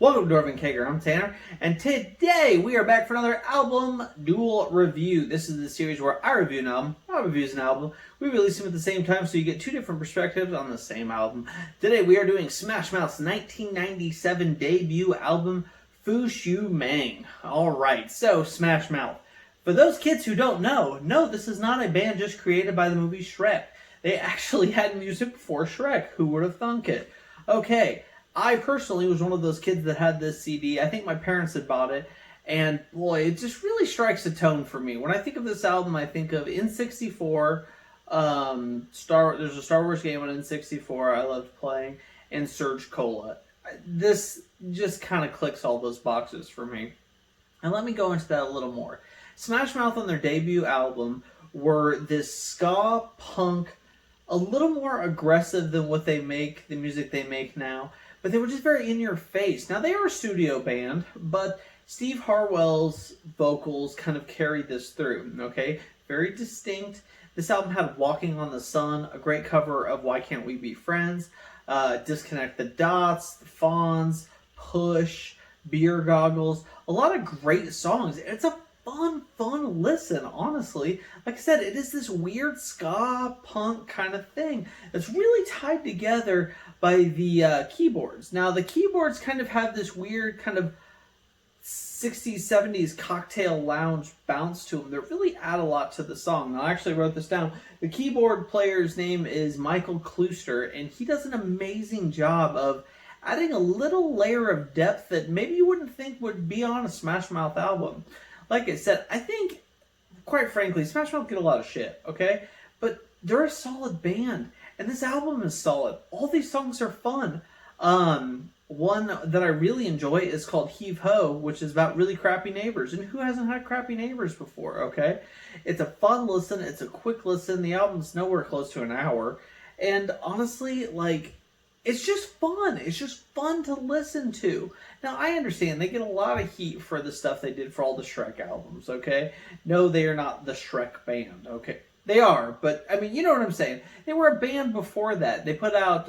Welcome to Dwarvenkegger. I'm Tanner, and today we are back for another album duel review. This is the series where I review an album, Rob reviews an album. We release them at the same time, so you get two different perspectives on the same album. Today we are doing Smash Mouth's 1997 debut album, Fush Mang. Alright, so Smash Mouth. For those kids who don't know, no, this is not a band just created by the movie Shrek. They actually had music before Shrek. Who would have thunk it? Okay. I personally was one of those kids that had this CD. I think my parents had bought it. And boy, it just really strikes a tone for me. When I think of this album, I think of N64. There's a Star Wars game on N64 I loved playing. And Surge Cola. This just kind of clicks all those boxes for me. And let me go into that a little more. Smash Mouth on their debut album were this ska punk, a little more aggressive than what they make, the music they make now. But they were just very in your face. Now, they are a studio band, but Steve Harwell's vocals kind of carried this through, okay? Very distinct. This album had Walking on the Sun, a great cover of Why Can't We Be Friends, Disconnect the Dots, The Fawns, Push, Beer Goggles. A lot of great songs. It's a fun listen, honestly. Like I said, it is this weird ska punk kind of thing that's really tied together by the keyboards. Now, the keyboards kind of have this weird kind of 60s, 70s cocktail lounge bounce to them that really add a lot to the song. Now, I actually wrote this down. The keyboard player's name is Michael Klooster, and he does an amazing job of adding a little layer of depth that maybe you wouldn't think would be on a Smash Mouth album. Like I said, I think, quite frankly, Smash Mouth get a lot of shit, okay? But they're a solid band, and this album is solid. All these songs are fun. One that I really enjoy is called Heave Ho, which is about really crappy neighbors. And who hasn't had crappy neighbors before, okay? It's a fun listen. It's a quick listen. The album's nowhere close to an hour. And honestly, like, it's just fun. It's just fun to listen to. Now, I understand they get a lot of heat for the stuff they did for all the Shrek albums, okay? No, they are not the Shrek band, okay? They are, but, I mean, you know what I'm saying. They were a band before that. They put out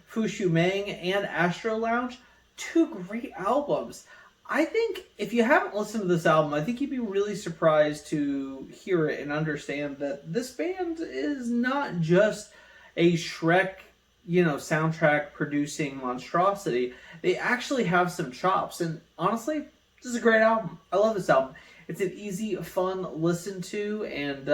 Fush Mang and Astro Lounge, two great albums. I think if you haven't listened to this album, I think you'd be really surprised to hear it and understand that this band is not just a Shrek, soundtrack producing monstrosity. They actually have some chops, and honestly, this is a great album. I love this album. It's an easy, fun listen to, and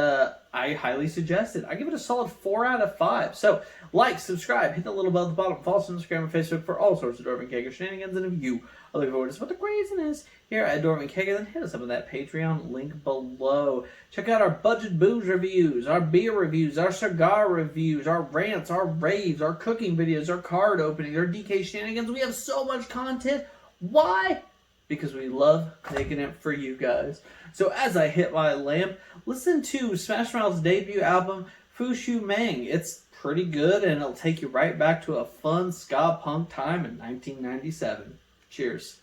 I highly suggest it. I give it a solid 4 out of 5. So, like, subscribe, hit the little bell at the bottom, follow us on Instagram and Facebook for all sorts of Dwarvenkegger shenanigans, and if you are looking forward to what the craziness here at Dwarvenkegger, then hit us up with that Patreon link below. Check out our budget booze reviews, our beer reviews, our cigar reviews, our rants, our raves, our cooking videos, our card openings, our DK shenanigans. We have so much content. Why? Because we love making it for you guys. So as I hit my lamp, listen to Smash Mouth's debut album, Fush Mang. It's pretty good, and it'll take you right back to a fun ska punk time in 1997. Cheers.